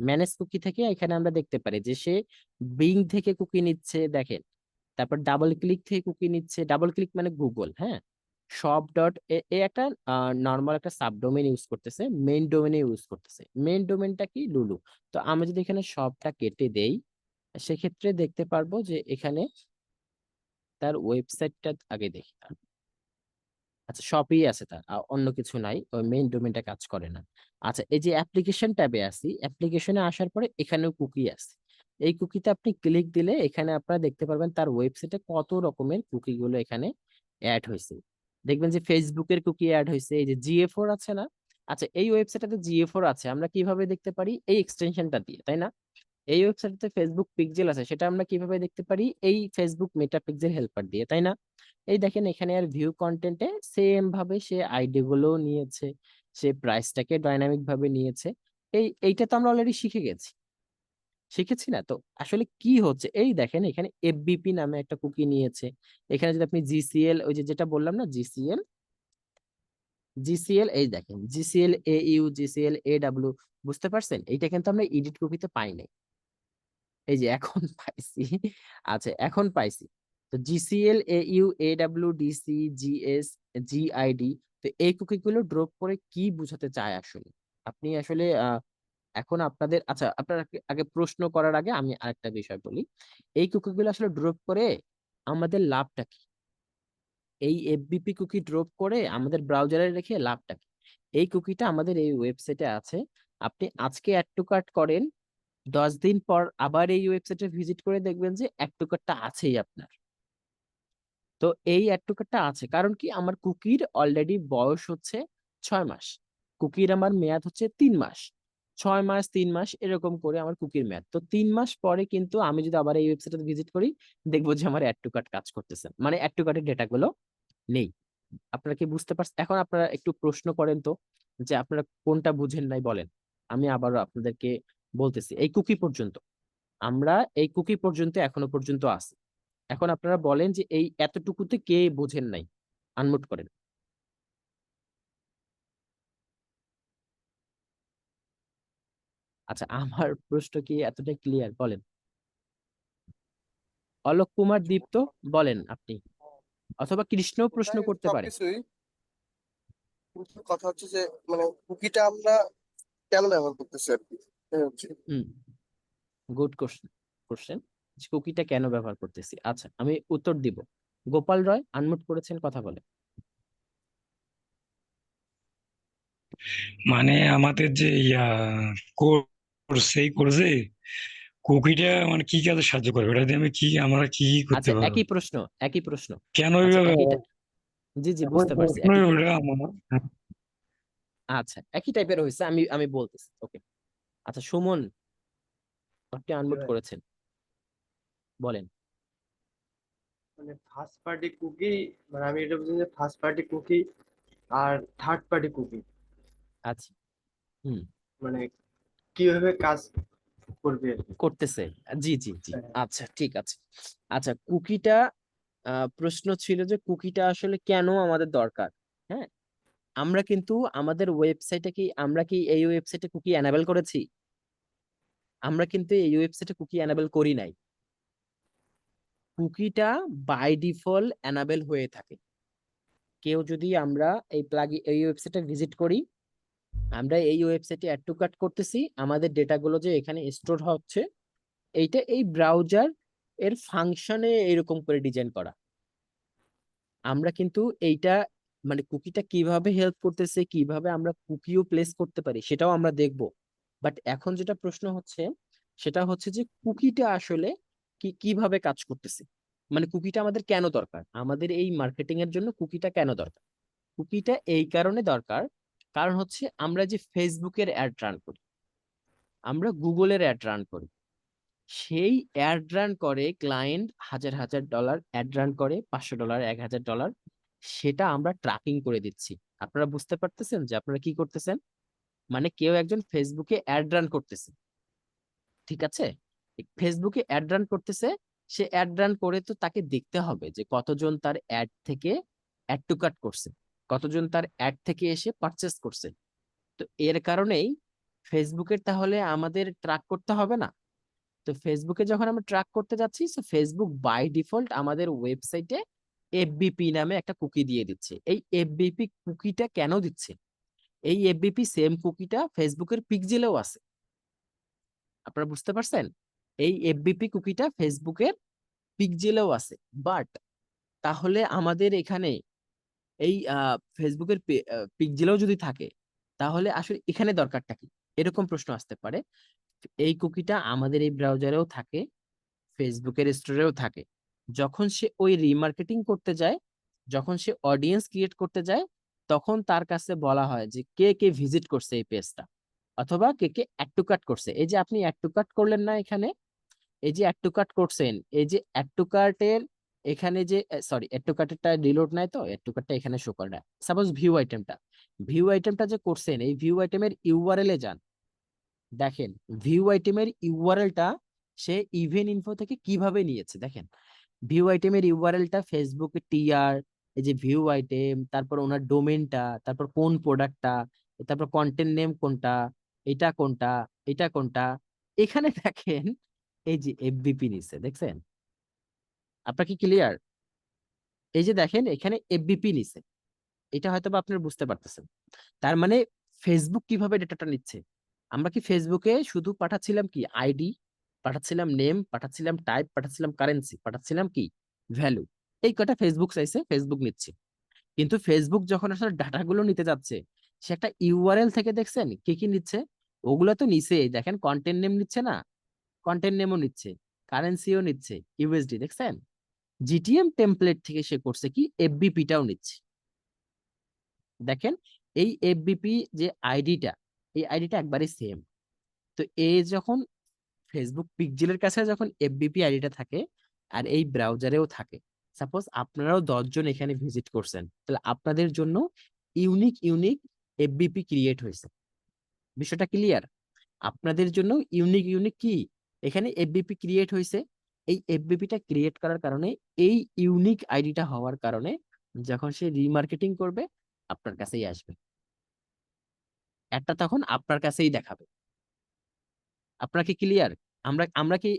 Speaker 1: ম্যানেজ কুকি থেকে এখানে আমরা দেখতে পারি যে সে বিং থেকে কুকি নিচ্ছে, দেখেন। তারপর ডাবল ক্লিক থেকে কুকি নিচ্ছে, ডাবল ক্লিক মানে গুগল, হ্যাঁ। শপ ডট এ একটা নর্মাল একটা সাবডোমেন ইউজ করতেছে, মেইন ডোমেনে ইউজ করতেছে, মেইন ডোমেনটা কি লুলু। তো আমি যদি এখানে শপটা কেটে দেই, সেক্ষেত্রে দেখতে পারবো যে এখানে তার ওয়েবসাইটটা আগে দেখি। আচ্ছা, শপই আছে তার, অন্য কিছু নাই, ওই মেইন ডোমেনটা কাজ করে না। আচ্ছা, এই যে অ্যাপ্লিকেশন ট্যাবে আসি, অ্যাপ্লিকেশনে আসার পরে এখানেও কুকি আছে। এই কুকিতে আপনি ক্লিক দিলে এখানে আপনারা দেখতে পারবেন তার ওয়েবসাইটে কত রকমের কুকি গুলো এখানে অ্যাড হয়েছে। দেখবেন যে ফেসবুকের কুকি অ্যাড হয়েছে, এই যে GA4 আছে না? আচ্ছা, এই ওয়েবসাইটটাতে GA4 আছে, আমরা কিভাবে দেখতে পারি? এই এক্সটেনশনটা দিয়ে, তাই না? এই ওয়েবসাইটে ফেসবুক পিক্সেল আছে, সেটা আমরা কিভাবে দেখতে পারি? এই ফেসবুক মেটা পিক্সেল হেল্পার দিয়ে, তাই না? এই দেখেন এখানে আর ভিউ কন্টেন্টে সেম ভাবে সে আইডি গুলো নিয়েছে, সে প্রাইসটাকে ডাইনামিক ভাবে নিয়েছে। এইটা তো আমরা অলরেডি শিখে গেছি, শিখেছি না তো? আসলে কি হচ্ছে, এই দেখেন এখানে FBP নামে একটা কুকি নিয়েছে। এখানে যদি আপনি জিসিএল, ওই যে যেটা বললাম না, জিসিএল, জিসিএল, এই দেখেন GCL AU, GCL AW, বুঝতে পারছেন? এইটা কিন্তু আমরা এডিট কুকিতে পাই নাই, এই যে এখন পাইছি। আচ্ছা, এখন পাইছি। তো GCL AU AW DC GS GID, তো এই কুকি গুলো ড্রপ করে কি বোঝাতে চায় আসলে? আপনি আসলে এখন আপনাদের, আচ্ছা আপনার আগে প্রশ্ন করার আগে আমি আরেকটা বিষয় বলি। এই কুকি গুলো আসলে ড্রপ করে আমাদের লাভটা কি? এই FBP কুকি ড্রপ করে আমাদের ব্রাউজারে রেখে লাভটা কি? এই কুকিটা আমাদের এই ওয়েবসাইটে আছে, আপনি আজকে অ্যাড টু কার্ট করেন, 10 দিন পর আবার এই ওয়েবসাইটে ভিজিট করে দেখবেন যে অ্যাড টু কার্টটা আছেই আপনার। তো এই অ্যাড টু কার্টটা আছে কারণ কি, আমার কুকির অলরেডি বয়স হচ্ছে 6 মাস, কুকির আমার মেয়াদ হচ্ছে 3 মাস। 6 মাস, 3 মাস এরকম করে আমার কুকির মেয়াদ, তো 3 মাস পরে কিন্তু আমি যদি আবার এই ওয়েবসাইটে ভিজিট করি, দেখবো যে আমার অ্যাড টু কার্ট কাজ করতেছে, মানে অ্যাড টু কার্টের ডেটা গুলো নেই। আপনারা কি বুঝতে পারছেন? এখন আপনারা একটু প্রশ্ন করেন তো, যে আপনারা কোনটা বুঝেন নাই বলেন, আমি আবারও আপনাদেরকে বলতেছি। এই কুকি পর্যন্ত, আমরা এই কুকি পর্যন্ত এখনো পর্যন্ত আছি। এখন আপনারা বলেন যে এই এতটুকুতে কে বোঝেন নাই, আনমিউট করেন। আচ্ছা, আমার প্রশ্ন কি এতটাই ক্লিয়ার বলেন? অলোক কুমার দীপ্ত, বলেন আপনি, অথবা কৃষ্ণ প্রশ্ন
Speaker 2: বুঝাই
Speaker 1: করতে পারে।
Speaker 2: সবকিছুই, কিন্তু কথা হচ্ছে যে মানে কুকিটা আমরা কেন ব্যবহার করতেছি আর কি, এই হচ্ছে।
Speaker 1: হুম, গুড কোশ্চেন, কোশ্চেন। কুকিটা কেন ব্যবহার করতেছি। আচ্ছা, আমি উত্তর দিব। গোপাল রয় আনমিউট করেছেন, কথা বলে।
Speaker 3: মানে আমাদের যে কোর্স, সেই কোর্সে কুকিটা মানে কি কাজে সাহায্য করবে, এটা দিয়ে আমরা কি কি করতে
Speaker 1: আচ্ছা,
Speaker 3: পারবো,
Speaker 1: একই প্রশ্ন, একই প্রশ্ন।
Speaker 3: কেন
Speaker 1: আচ্ছা,
Speaker 3: এইভাবে
Speaker 1: একই
Speaker 3: হয়?
Speaker 1: জি জি,
Speaker 3: এখন
Speaker 1: বুঝতে পারছি,
Speaker 3: প্রশ্নই
Speaker 1: একই।
Speaker 3: ওটা আমার।
Speaker 1: আচ্ছা, একই টাইপের হয়েছে, আমি আমি বলতেছি, ওকে। আচ্ছা, সুমন, আপনি
Speaker 4: জি
Speaker 1: আনমিউট
Speaker 4: ভাই,
Speaker 1: করেছেন, বলেন।
Speaker 4: মানে ফার্স্ট পার্টি কুকি, মানে আমি এটা বুঝি যে ফার্স্ট পার্টি কুকি আর থার্ড পার্টি কুকি
Speaker 1: আচ্ছা, হুম,
Speaker 4: মানে কিভাবে কাজ করবে আর কি।
Speaker 1: করতেছে, জি জি জি।
Speaker 4: হ্যাঁ,
Speaker 1: আচ্ছা, ঠিক আছে। আচ্ছা, কুকিটা, প্রশ্ন ছিল যে কুকিটা আসলে কেন আমাদের দরকার। হ্যাঁ, আমরা কিন্তু আমাদের ওয়েবসাইটে কি, আমরা কি এই ওয়েবসাইটে কুকি এনাবেল করেছি? আমরা কিন্তু এই ওয়েবসাইটে কুকি এনাবেল করি নাই। কুকিটা বাই ডিফল্ট এনাবেল হয়ে থাকে। কেউ যদি, আমরা এই ওয়েবসাইটে ভিজিট করি, আমরা এই ওয়েবসাইটে অ্যাড টু কার্ট করতেছি, আমাদের ডেটাগুলো যে এখানে স্টোর হচ্ছে, এইটা এই ব্রাউজার এর ফাংশনে এরকম করে ডিজাইন করা। আমরা কিন্তু এইটা, মানে কুকিটা কিভাবে হেল্প করতেছে, কিভাবে আমরা কুকিও প্লেস করতে পারি, সেটাও আমরা দেখব। বাট এখন যেটা প্রশ্ন হচ্ছে, সেটা হচ্ছে যে কুকিটা আসলে কিভাবে কাজ করতেছে, মানে কুকিটা আমাদের কেন দরকার, আমাদের এই মার্কেটিং এর জন্য কুকিটা কেন দরকার। কুকিটা এই কারণে দরকার, কারণ হচ্ছে আমরা যে ফেসবুকের অ্যাড রান করি, আমরা গুগলের অ্যাড রান করি, সেই অ্যাড রান করে ক্লায়েন্ট হাজার হাজার ডলার অ্যাড রান করে, $500, $1000, সেটা আমরা ট্র্যাকিং করে দিচ্ছি। আপনারা বুঝতে পারতেছেন যে আপনারা কি করতেছেন? মানে কেউ একজন ফেসবুকে অ্যাড রান করতেছে, ঠিক আছে, ফেসবুকে অ্যাড রান করতেছে, সে অ্যাড রান করে তো তাকে দেখতে হবে যে কতজন তার অ্যাড থেকে অ্যাড টু কাট করছে, কতজন তার অ্যাড থেকে এসে পারচেস করছে। তো এর কারণেই ফেসবুকের তাহলে আমাদের ট্র্যাক করতে হবে না। তো ফেসবুকে যখন আমরা ট্র্যাক করতে যাচ্ছি, তো ফেসবুক বাই ডিফল্ট আমাদের ওয়েবসাইটে এফবিপি নামে একটা কুকি দিয়ে দিচ্ছে। এই এফবিপি কুকিটা কেন দিচ্ছে? এই এফবিপি সেম কুকিটা ফেসবুকের পিক্সেলেও আছে। আপনারা বুঝতে পারছেন? এই এফবিপি কুকিটা ফেসবুকের পিক্সেলেও আছে। বাট তাহলে আমাদের এখানে এই ফেসবুকের পিক্সেলেও যদি থাকে, তাহলে আসলে এখানে দরকারটা কি? এরকম প্রশ্ন আসতে পারে। এই কুকিটা আমাদের এই ব্রাউজারেও থাকে, ফেসবুকের স্টোরেও থাকে। যখন সে ওই রিমার্কেটিং করতে যায়, যখন সে অডিয়েন্স ক্রিয়েট করতে যায়, তখন তার কাছে বলা হয় যে কে কে ভিজিট করছে এই পেজটা, অথবা কে কে অ্যাড টু কার্ট করছে। এই যে আপনি অ্যাড টু কার্ট করলেন না এখানে, এই যে অ্যাড টু কার্ট করছেন, এই যে অ্যাড টু কার্টের এখানে যে, সরি, অ্যাড টু কার্টেরটা রিলোড নাই, তো অ্যাড টু কার্টটা এখানে শো করে না। সাপোজ ভিউ আইটেমটা যে করছেন, এই ভিউ আইটেমের ইউআরএল এ যান, দেখেন ভিউ আইটেমের ইউআরএলটা সে ইভেন ইনফো থেকে কিভাবে নিয়েছে। দেখেন ভিউ আইটেমের ইউআরএলটা ফেসবুকে টিআর, এই যে ভিউ আইটেম, তারপর ওনার ডোমেনটা, তারপর কোন প্রোডাক্টটা, তারপর কন্টেন্ট নেম কোনটা, এটা কোনটা, এটা কোনটা, এখানে দেখেন এই যে এফবিপি নিছে, দেখছেন? আপনার কি ক্লিয়ার? এই যে দেখেন এখানে এফবিপি নিছে, এটা হয়তো বা আপনারা বুঝতে পারতেছেন। তার মানে ফেসবুক কিভাবে ডেটাটা নিচ্ছে? আমরা কি ফেসবুকে শুধু পাঠাচ্ছিলাম কি আইডি, পাঠাচ্ছিলাম নেম, পাঠাচ্ছিলাম টাইপ, পাঠাচ্ছিলাম কারেন্সি, পাঠাচ্ছিলাম কি ভ্যালু, এই কটা ফেসবুক চাইছে, ফেসবুক নিচ্ছে। কিন্তু ফেসবুক যখন আসলে ডাটাগুলো নিতে যাচ্ছে, সে একটা ইউআরএল থেকে দেখছেন কি কি নিচ্ছে, ওগুলো তো নিচে দেখেন কন্টেন্ট নেম নিচ্ছে না, কন্টেন্ট নেমও নিচ্ছে, কারেন্সিও নিচ্ছে ইউএসডি, দেখছেন? জিটিএম টেমপ্লেট থেকে সে করছে কি এফবিপিটাও নিচ্ছে। দেখেন এই এফবিপি যে আইডিটা, এই আইডিটা একবারে সেম। তো এই যখন ফেসবুক পিক্সেলের কাছে যখন এফবিপি আইডিটা থাকে, আর এই ব্রাউজারেও থাকে, সাপোজ আপনারাও 10 জন এখানে ভিজিট করছেন, তাহলে আপনাদের জন্য ইউনিক ইউনিক এফবিপি ক্রিয়েট হয়েছে। বিষয়টা ক্লিয়ার? আপনাদের জন্য ইউনিক ইউনিক কি এখানে এফবিপি ক্রিয়েট হয়েছে। এই এফবিপিটা ক্রিয়েট করার কারণে, এই ইউনিক আইডিটা হওয়ার কারণে, যখন সে রিমার্কেটিং করবে, আপনার কাছেই আসবে, একটা তখন আপনার কাছেই দেখাবে। আপনার কি ক্লিয়ার? আমরা আমরা কি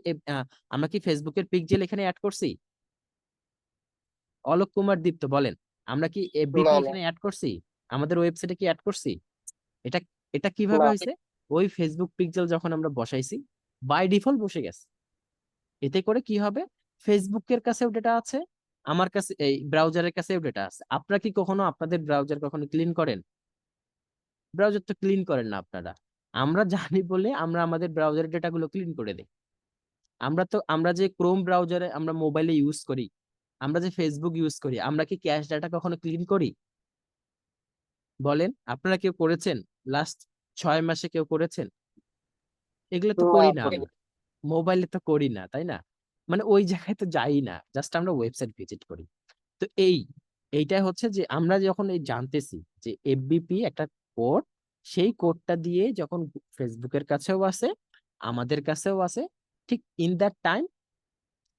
Speaker 1: আমরা কি ফেসবুকের পিক্সেল এখানে অ্যাড করছি? অলোক কুমার দীপ্ত বলেন, আমরা কি এফবিপি
Speaker 2: না না
Speaker 1: এখানে অ্যাড করছি? আমাদের ওয়েবসাইটে কি অ্যাড করছি? এটা এটা কিভাবে
Speaker 2: না।
Speaker 1: হয়েছে? ওই ফেসবুক পিক্সেল যখন আমরা বসাইছি, বাই ডিফল্ট বসে গেছে। এতে করে কি হবে, ফেসবুকের কাছেও ডেটা আছে, আমার কাছে এই ব্রাউজারের কাছেও ডেটা আছে। আপনারা কি কখনো আপনাদের ব্রাউজার কখনো ক্লিন করেন? ব্রাউজার তো ক্লিন করেন না আপনারা। আমরা জানি বলে আমরা আমাদের ব্রাউজারের ডেটাগুলো ক্লিন করে দিই। আমরা যে ক্রোম ব্রাউজারে আমরা মোবাইলে ইউজ করি, আমরা যে ফেসবুক ইউজ করি, আমরা কি ক্যাশ ডাটা কখনো ক্লিন করি? বলেন, আপনারা কেউ করেছেন? লাস্ট 6 মাসে কেউ করেছেন? এগুলো তো করি
Speaker 2: না,
Speaker 1: না
Speaker 2: করি না।
Speaker 1: আমরা, মোবাইলে তো করি না, তাই না? মানে ওই জায়গায় তো যাই না, জাস্ট আমরা ওয়েবসাইট ভিজিট করি। তো এইটাই হচ্ছে যে আমরা যখন এই জানতেছি যে এফবিপি একটা কোড, সেই কোডটা দিয়ে যখন ফেসবুকের কাছেও আছে, আমাদের কাছেও আছে, ঠিক ইন দ্যাট টাইম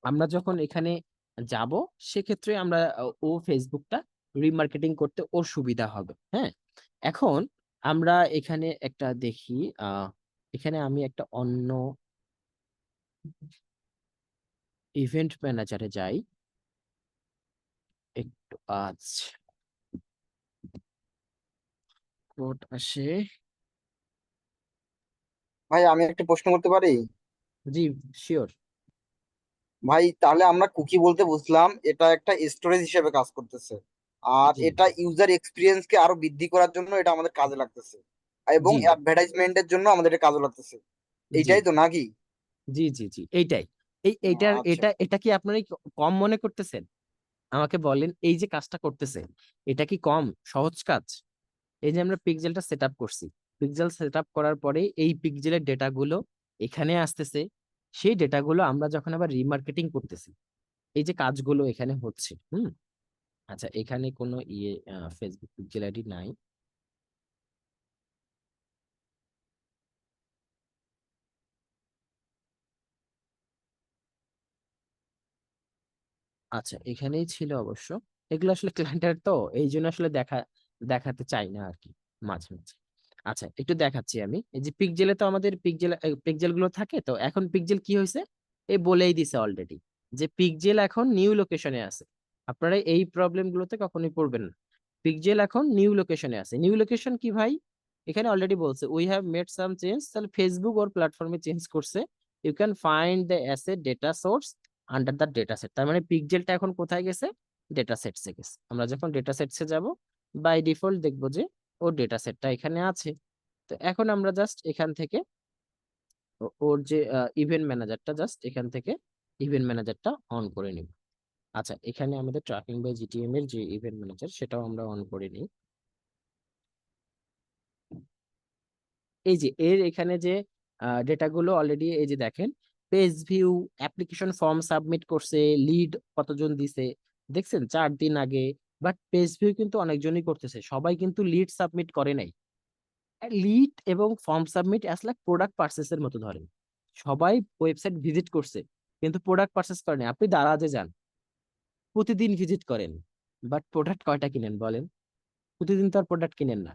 Speaker 1: আমরা যখন এখানে যাব, সেক্ষেত্রে আমরা ও ফেসবুকটা রিমার্কেটিং করতে ওর সুবিধা হবে। হ্যাঁ, এখন আমরা এখানে একটা দেখি, এখানে আমি একটা অন্য ইভেন্ট ম্যানেজারে যাই একটু। আচ্ছা, কোড আসে।
Speaker 5: ভাই আমি একটা প্রশ্ন করতে পারি?
Speaker 1: জি, শিওর।
Speaker 5: ভাই তাহলে আমরা কুকি বলতে বুঝলাম এটা একটা স্টোরেজ হিসেবে কাজ করতেছে, আর
Speaker 1: জি
Speaker 5: এটা ইউজার এক্সপিরিয়েন্স কে আরো বৃদ্ধি করার জন্য এটা আমাদের কাজে লাগতেছে, এবং
Speaker 1: জি
Speaker 5: অ্যাডভার্টাইজমেন্টের জন্য আমাদের এটা কাজে লাগতেছে।
Speaker 1: জি
Speaker 5: এইটাই তো নাকি?
Speaker 1: জি জি জি, এইটাই। এইটার
Speaker 5: আচ্ছা।
Speaker 1: এটা কি আপনারা কম মনে করতেছেন? আমাকে বলেন, এই যে কাজটা করতেছে, এটা কি কম সহজ কাজ? এই যে আমরা পিক্সেলটা সেট আপ করছি, পিক্সেল সেট আপ করার পরে এই পিক্সেলের ডেটাগুলো এখানে আসতেছে, সেই ডেটাগুলো আমরা যখন আবার রিমার্কেটিং করতেছি, এই যে কাজগুলো এখানে হচ্ছে। আচ্ছা, এখানে কোনো ফেসবুক পিক্সেল আইডি নাই। আচ্ছা, এখানেই ছিল অবশ্য। এগুলো আসলে ক্লায়েন্টের তো, এই জন্য আসলে দেখাতে চাই না আর কি, মাঝে মাঝে। আচ্ছা, একটু দেখাচ্ছি আমি। এই যে পিক্সেলে তো আমাদের পিক্সেল গুলো থাকে, তো এখন পিক্সেল কি হয়েছে, এই বলেই দিছে অলরেডি যে পিক্সেল এখন নিউ লোকেশনে আছে। আপনারা এই প্রবলেম গুলোতে কখনোই পড়বেন না। পিক্সেল এখন নিউ লোকেশনে আছে। নিউ লোকেশন কি ভাই? এখানে অলরেডি বলছে we have made some change, তাহলে ফেসবুক ওর প্ল্যাটফর্মে চেঞ্জ করছে। You can find the asset data source under the data set. তার মানে পিক্সেলটা এখন কোথায় গেছে? ডেটা সেটসে গেছে। আমরা যখন ডেটা সেটসে যাব, বাই ডিফল্ট দেখবো যে ওর ডেটা সেটটা এখানে আছে। তো এখন আমরা জাস্ট এখান থেকে ওর যে ইভেন্ট ম্যানেজারটা, জাস্ট এখান থেকে ইভেন্ট ম্যানেজারটা অন করে নিব। আচ্ছা, এখানে আমাদের ট্র্যাকিং বাই জিটিএম এর যে ইভেন্ট ম্যানেজার, সেটাও আমরা অন করে নিই। এই যে এর এখানে যে ডেটাগুলো অলরেডি, এই যে দেখেন, page view, application form submit করছে, লিড কতজন দিছে দেখছেন 4 দিন আগে। বাট পেজ ভিউ কিন্তু অনেকজনই করতেছে, সবাই কিন্তু লিড সাবমিট করে নাই। লিড এবং form submit as like product পারচেসের মতো ধরেন, সবাই ওয়েবসাইট ভিজিট করছে কিন্তু প্রোডাক্ট পারচেস করেনি। আপনি দারাজে যান, প্রতিদিন ভিজিট করেন, বাট প্রোডাক্ট কয়টা কিনেন বলেন? প্রতিদিন তো আর প্রোডাক্ট কিনেন না।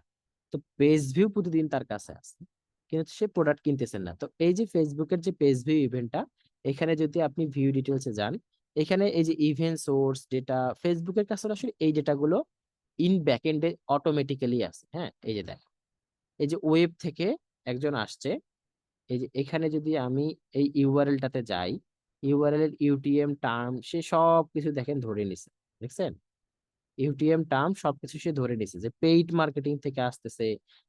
Speaker 1: তো পেজ ভিউ প্রতিদিন তার কাছে আছে, কিন্তু সে প্রোডাক্ট কিনতেছেন না। তো এই যে ফেসবুকের যে পেজ ভিউ ইভেন্টটা, এখানে যদি আপনি ভিউ ডিটেলসে যান, এখানে এই যে ইভেন্ট সোর্স ডেটা, ফেসবুকের কাছে আসলে এই ডেটাগুলো ইন ব্যাকএন্ডে অটোমেটিক্যালি আছে। হ্যাঁ, এই যে দেখ, এই যে ওয়েব থেকে একজন আসছে, এই যে এখানে যদি আমি এই ইউআরএলটাতে যাই, ইউআরএল এর ইউটিএম টার্ম সে সব কিছু দেখেন ধরে নিছে, দেখছেন? ইউটিএম টার্ম সবকিছু সে ধরে নিছে যে পেইড মার্কেটিং থেকে আসতেছে,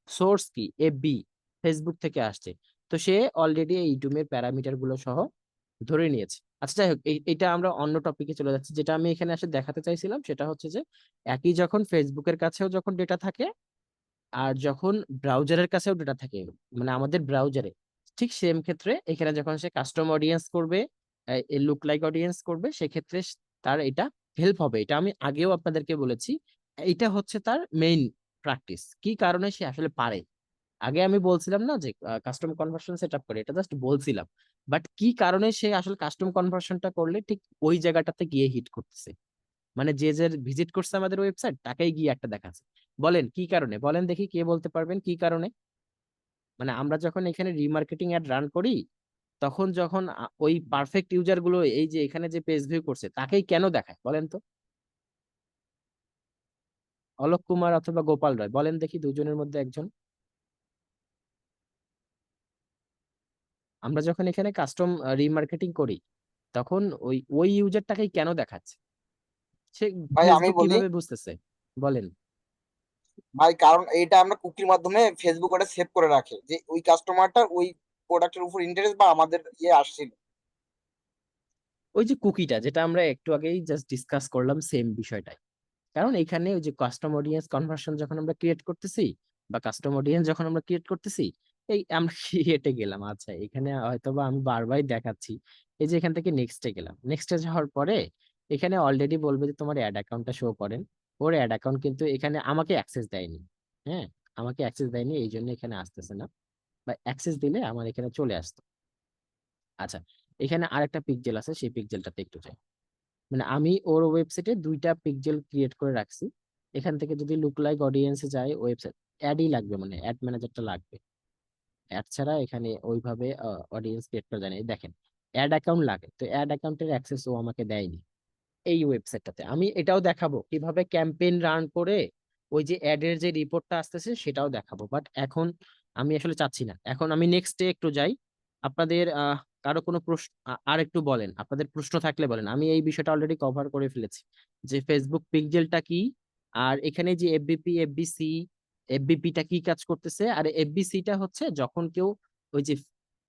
Speaker 1: সোর্স কি এফবি, ফেসবুক থেকে আসছে। তো সে অলরেডি এই ইউটিউবের প্যারামিটার গুলো সহ ধরে নিয়েছে। আচ্ছা, যাই হোক, এটা আমরা অন্য টপিকে চলে যাচ্ছি। যেটা আমি এখানে এসে দেখাতে চাইছিলাম সেটা হচ্ছে যে একই যখন ফেসবুকের কাছেও যখন ডেটা থাকে, আর যখন ব্রাউজারের কাছেও ডেটা থাকে, মানে আমাদের ব্রাউজারে, ঠিক সেম ক্ষেত্রে এখানে যখন সে কাস্টম অডিয়েন্স করবে, লুক লাইক অডিয়েন্স করবে, সেক্ষেত্রে তার এটা হেল্প হবে। এটা আমি আগেও আপনাদেরকে বলেছি, এটা হচ্ছে তার মেইন প্র্যাকটিস। কি কারণে সে আসলে পারে, আগে আমি বলছিলাম না যে কাস্টম কনভার্সন সেট আপ করে, এটা জাস্ট বলছিলাম। বাট কি কারণে সে আসলে কাস্টম কনভার্সনটা করলে ঠিক ওই জায়গাটাতে গিয়ে হিট করতেছে, মানে যে যে ভিজিট করছে আমাদের ওয়েবসাইট তাকেই গিয়ে একটা দেখাচ্ছে। বলেন কি কারণে, বলেন দেখি কে বলতে পারবেন কি কারণে? মানে আমরা যখন এখানে রিমার্কেটিং অ্যাড রান করি, তখন যখন ওই পারফেক্ট ইউজার গুলো এই যে এখানে যে পেজ ভিউ করছে তাকেই কেন দেখায় বলেন তো? অলোক কুমার অথবা গোপাল রায়, বলেন দেখি দুজনের মধ্যে একজন। আমরা যখন এখানে কাস্টম রিমার্কেটিং করি, তখন ওই ওই ইউজারটাকেই কেন দেখাচ্ছে, সে
Speaker 5: ভাই আমি
Speaker 1: ফেসবুক
Speaker 5: বলি,
Speaker 1: কিভাবে বুঝতেছে বলেন?
Speaker 5: ভাই কারণ এইটা আমরা কুকির মাধ্যমে ফেসবুক ওটা সেভ করে রাখে যে ওই কাস্টমারটা ওই প্রোডাক্টের উপর ইন্টারেস্ট বা আমাদের ইয়ে আসছিল।
Speaker 1: ওই যে কুকিটা যেটা আমরা একটু আগেই জাস্ট ডিসকাস করলাম, সেম বিষয়টাই। কারণ এখানে ওই যে কাস্টম অডিয়েন্স কনভার্সন যখন আমরা ক্রিয়েট করতেছি, বা কাস্টম অডিয়েন্স যখন আমরা ক্রিয়েট করতেছি, এই আমরা ক্রিয়েটে গেলাম, আচ্ছা এখানে হয়তোবা আমি বারবার দেখাচ্ছি। এই যে এখান থেকে নেক্সটে গেলাম, নেক্সটে যাওয়ার পরে এখানে অলরেডি বলবে যে তোমার অ্যাড অ্যাকাউন্টটা শো করেন। ওর অ্যাড অ্যাকাউন্ট কিন্তু এখানে আমাকে অ্যাক্সেস দেয়নি। হ্যাঁ, আমাকে অ্যাক্সেস দেয়নি, এই জন্য এখানে আসতেছে না, বা অ্যাক্সেস দিলে আমার এখানে চলে আসতো। আচ্ছা, এখানে আরেকটা পিকজেল আছে, সেই পিকজেলটাতে একটু যাই। মানে আমি ওর ওয়েবসাইটে দুইটা পিকজেল ক্রিয়েট করে রাখছি। এখান থেকে যদি লুক লাইক অডিয়েন্সে যায়, ওয়েবসাইট অ্যাডই লাগবে, মানে অ্যাড ম্যানেজারটা লাগবে। অ্যাড ছাড়া এখানে ওইভাবে অডিয়েন্স ক্রিয়েট করা যায় না। এই দেখেন, অ্যাড অ্যাকাউন্ট লাগে, তো অ্যাড অ্যাকাউন্টের অ্যাক্সেস ও আমাকে দেয়নি। এই ওয়েবসাইটটাতে আমি এটাও দেখাবো কিভাবে ক্যাম্পেইন রান করে ওই যে অ্যাড এর যে রিপোর্টটা আসতেছে সেটাও দেখাবো, বাট এখন আমি আসলে চাচ্ছি না। এখন আমি নেক্সট ডে একটু যাই। আপনাদের কারো কোনো প্রশ্ন আর একটু বলেন, আপনাদের প্রশ্ন থাকলে বলেন। আমি এই বিষয়টা অলরেডি কভার করে ফেলেছি, যে ফেসবুক পিক্সেলটা কি, আর এখানে যে এফবিপি এফবিসি, এফবিপিটা কি কাজ করতেছে, আর এফবিসিটা হচ্ছে যখন কেউ ওই যে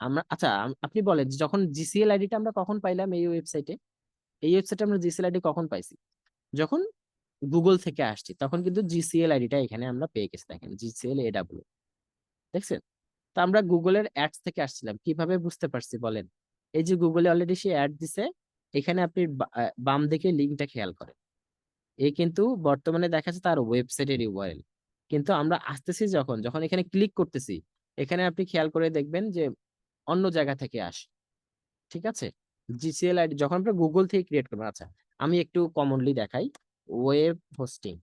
Speaker 1: আমরা, আচ্ছা আপনি বলেন যে যখন জিসিএল আইডিটা আমরা কখন পাইলাম এই ওয়েবসাইটে? এই ওয়েবসাইটে আমরা জিসিএল আইডি কখন পাইছি? যখন গুগল থেকে আসছি তখন কিন্তু জিসিএল আইডিটা এখানে আমরা পেয়ে গেছি। দেখেন জিসিএল এডাব্লিউ, দেখছেন? তো আমরা গুগলের অ্যাডস থেকে আসছিলাম, কিভাবে বুঝতে পারছি বলেন? এই যে গুগলে অলরেডি সে অ্যাড দিছে, এখানে আপনি বাম দিকে লিঙ্কটা খেয়াল করেন। এই কিন্তু বর্তমানে দেখা যাচ্ছে তার ওয়েবসাইটের ইউআরএল। কিন্তু আমরা আসতেছি যখন যখন এখানে ক্লিক করতেছি, এখানে আপনি খেয়াল করে দেখবেন যে অন্য জায়গা থেকে আসে। ঠিক আছে, জিসিএল আইডি যখন আমরা গুগল থেকে ক্রিয়েট করবো। আচ্ছা, আমি একটু কমনলি দেখাই। ওয়েব হোস্টিং,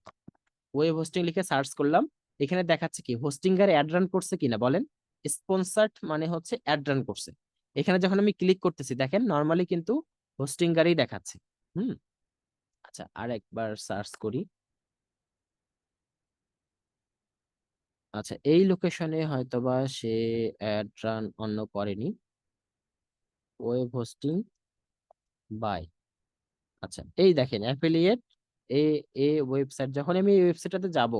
Speaker 1: ওয়েব হোস্টিং লিখে সার্চ করলাম, এখানে দেখাচ্ছে কি হোস্টিং এর অ্যাড রান করছে কিনা বলেন? স্পন্সার্ড মানে হচ্ছে অ্যাড রান করছে। এখানে যখন আমি ক্লিক করতেছি দেখেন নরমালি কিন্তু হোস্টিং গারই দেখাচ্ছে। হুম। আচ্ছা, আর একবার সার্চ করি। আচ্ছা, এই লোকেশনে হয়তোবা সে অ্যাড রান অন্য করেনি। ওয়েব হোস্টিং বাই, আচ্ছা এই দেখেন অ্যাফিলিয়েট এ এ ওয়েবসাইট। যখন আমি এই ওয়েবসাইটটাতে যাব,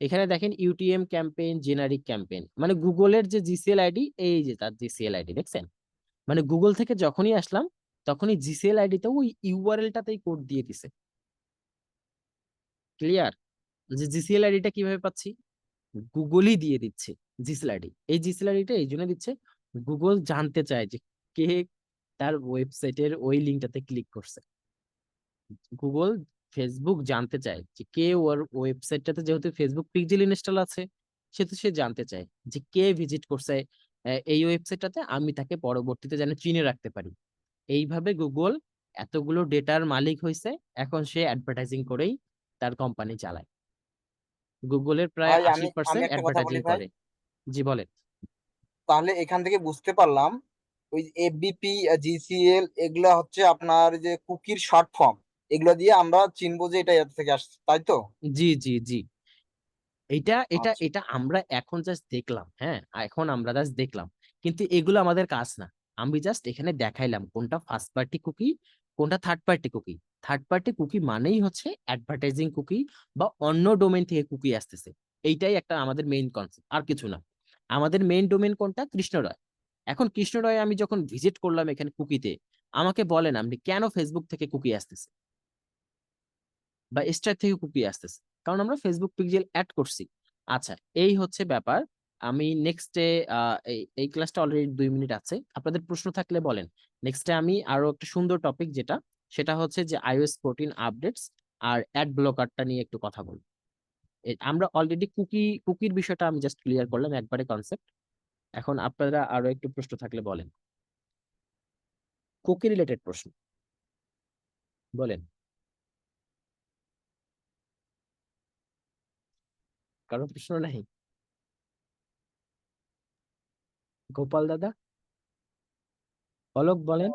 Speaker 1: এখানে দেখেন ইউটিএম ক্যাম্পেইন, জেনারিক ক্যাম্পেইন, মানে গুগলের যে জিসিএল আইডি, এই যে তার জিসিএল আইডি দেখছেন? মানে গুগল থেকে যখনই আসলাম তখনই জিসিএল আইডিতে ওই ইউআরএলটাতেই কোড দিয়ে দিছে। ক্লিয়ার? যে জিসিএল আইডিটা কিভাবে পাচ্ছি? গুগলই দিয়ে দিচ্ছে জিসিএল আইডি। এই জিসিএল আইডিটা এই জন্য দিচ্ছে, গুগল জানতে চায় যে কে তার ওয়েবসাইটের ওই লিঙ্কটাতে ক্লিক করছে। গুগল, ফেসবুক জানতে চায় যে কে ওর ওয়েবসাইটটাতে, যেহেতু ফেসবুক পিক্সেল ইনস্টল আছে, সেহেতু সে জানতে চায় যে কে ভিজিট করছে এই ওয়েবসাইটটাতে, আমি তাকে পরবর্তীতে যেন চিনে রাখতে পারি। এইভাবে গুগল এতগুলো ডেটার মালিক হয়েছে, এখন সে অ্যাডভার্টাইজিং করেই তার কোম্পানি চালায়। গুগলের প্রায়
Speaker 5: ভাই
Speaker 1: আশি
Speaker 5: আমি আমি
Speaker 1: পার্সেন্ট
Speaker 5: একটা কথা বলি
Speaker 1: অ্যাডভার্টাইজিং
Speaker 5: ভাই,
Speaker 1: করে। জি বলেন।
Speaker 5: তাহলে এখান থেকে বুঝতে পারলাম ওই এফবিপি জিসিএল এগুলা হচ্ছে আপনার যে কুকির শর্ট ফর্ম, এগুলো দিয়ে আমরা চিনবো যে এটা এর থেকে আসছে, তাই তো?
Speaker 1: জি জি জি, এটা এটা
Speaker 5: আচ্ছা,
Speaker 1: এটা আমরা এখন জাস্ট দেখলাম, হ্যাঁ এখন আমরা জাস্ট দেখলাম, কিন্তু এগুলো আমাদের কাজ না। আমি জাস্ট এখানে দেখাইলাম কোনটা ফার্স্ট পার্টি কুকি, কোনটা third party cookie. Third party cookie মানেই হচ্ছে অ্যাডভার্টাইজিং কুকি বা অন্য ডোমেইন থেকে কুকি আসতেছে। এইটাই একটা আমাদের মেইন কনসেপ্ট, আর কিছু না। আমাদের মেইন ডোমেইন কোনটা? কৃষ্ণরায়। এখন কৃষ্ণরায় আমি যখন ভিজিট করলাম এখানে কুকিতে, আমাকে বলেন আপনি কেন ফেসবুক থেকে কুকি আসতেছে বা স্টার থেকে কুকি আসতেছে? কারণ আমরা ফেসবুক পিক্সেল অ্যাড করছি। আচ্ছা, এই হচ্ছে ব্যাপার। আমি নেক্সটে এই এই ক্লাসটা অলরেডি 2 মিনিট আছে, আপনাদের প্রশ্ন থাকলে বলেন। নেক্সটে আমি আরো একটা সুন্দর টপিক, যেটা সেটা হচ্ছে যে iOS 14 আপডেটস আর অ্যাড ব্লকারটা নিয়ে একটু কথা বলবো। আমরা অলরেডি কুকির বিষয়টা আমি জাস্ট ক্লিয়ার করলাম একবারে কনসেপ্ট। এখন আপনারা আরো একটু প্রশ্ন থাকলে বলেন, কুকি রিলেটেড প্রশ্ন বলেন। কারো প্রশ্ন নাই? গোপাল দাদা, অলোক বলেন।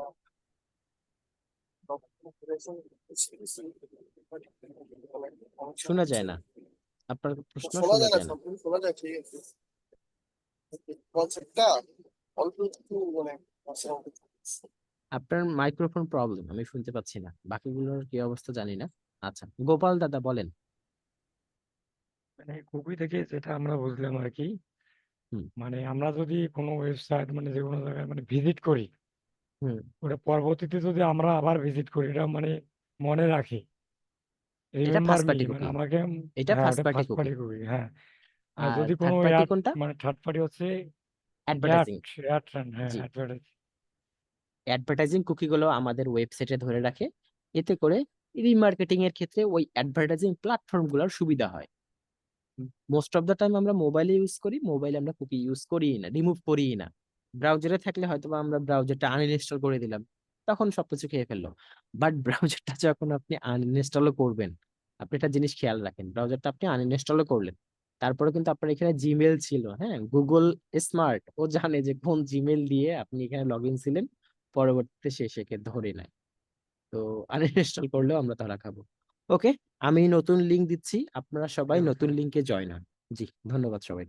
Speaker 1: শোনা যায় না, আপনার প্রশ্ন
Speaker 2: শোনা
Speaker 1: শোনা
Speaker 2: যায় না,
Speaker 1: যায় না।
Speaker 2: সম্পূর্ণ শোনা যায়, ঠিক আছে। কনসেপ্টটা অল্প একটু মানে
Speaker 1: আপনার মাইক্রোফোন প্রবলেম, আমি শুনতে পাচ্ছি না, বাকিগুলোর কি অবস্থা জানি না। আচ্ছা, গোপাল দাদা বলেন।
Speaker 3: মানে কুকি থেকে যেটা আমরা বুঝলাম আর কি,
Speaker 1: হুম
Speaker 3: মানে আমরা যদি কোনো ওয়েবসাইট মানে যে কোনো জায়গায় মানে ভিজিট করি,
Speaker 1: হুম।
Speaker 3: ওটা পরবর্তীতে যদি আমরা আবার ভিজিট করি, এটা মানে মনে রাখি,
Speaker 1: এটা
Speaker 3: রিমেম্বার
Speaker 1: ফার্স্ট
Speaker 3: মি,
Speaker 1: পার্টি
Speaker 3: মানে
Speaker 1: কুকি,
Speaker 3: আমাকে,
Speaker 1: এটা
Speaker 3: হ্যাঁ
Speaker 1: ফার্স্ট
Speaker 3: ওটা
Speaker 1: party
Speaker 3: first
Speaker 1: cookie.
Speaker 3: Party cookie, হ্যাঁ। আর
Speaker 1: আর
Speaker 3: যদি কোনো
Speaker 1: থার্ড পার্টি
Speaker 3: অ্যাড,
Speaker 1: কোনটা?
Speaker 3: মানে থার্ড পার্টি হচ্ছে অ্যাড,
Speaker 1: অ্যাডভার্টাইজিং।
Speaker 3: অ্যাড, হ্যাঁ
Speaker 1: জি,
Speaker 3: অ্যাডভার্টাইজ।
Speaker 1: অ্যাডভার্টাইজিং কুকি গুলো আমাদের ওয়েবসাইটে ধরে রাখে। এতে করে রিমার্কেটিং এর ক্ষেত্রে ওই অ্যাডভার্টাইজিং প্ল্যাটফর্ম গুলোর সুবিধা হয়। মোস্ট অফ দ্য টাইম আমরা মোবাইলে ইউজ করি, মোবাইলে আমরা কুকি ইউজ করি না, রিমুভ করি না। ব্রাউজারে থাকলে হয়তো বা আমরা ব্রাউজারটা আনইনস্টল করে দিলাম, তখন সবকিছু খেয়ে ফেললো। বাট ব্রাউজারটা যখন আপনি আনইনস্টলও করবেন, আপনি একটা জিনিস খেয়াল রাখেন, ব্রাউজারটা আপনি আনইনস্টলও করলেন, তারপরে কিন্তু আপনার এখানে জিমেল ছিল, হ্যাঁ, গুগল স্মার্ট, ও জানে যে কোন জিমেল দিয়ে আপনি এখানে লগ ইন ছিলেন, পরবর্তীতে সে সেকে ধরে নেয়। তো আনইনস্টল করলেও আমরা ধরা খাবো। ওকে, আমি নতুন লিংক দিচ্ছি, আপনারা সবাই নতুন লিংকে জয়েন হন। জি, ধন্যবাদ সবাই।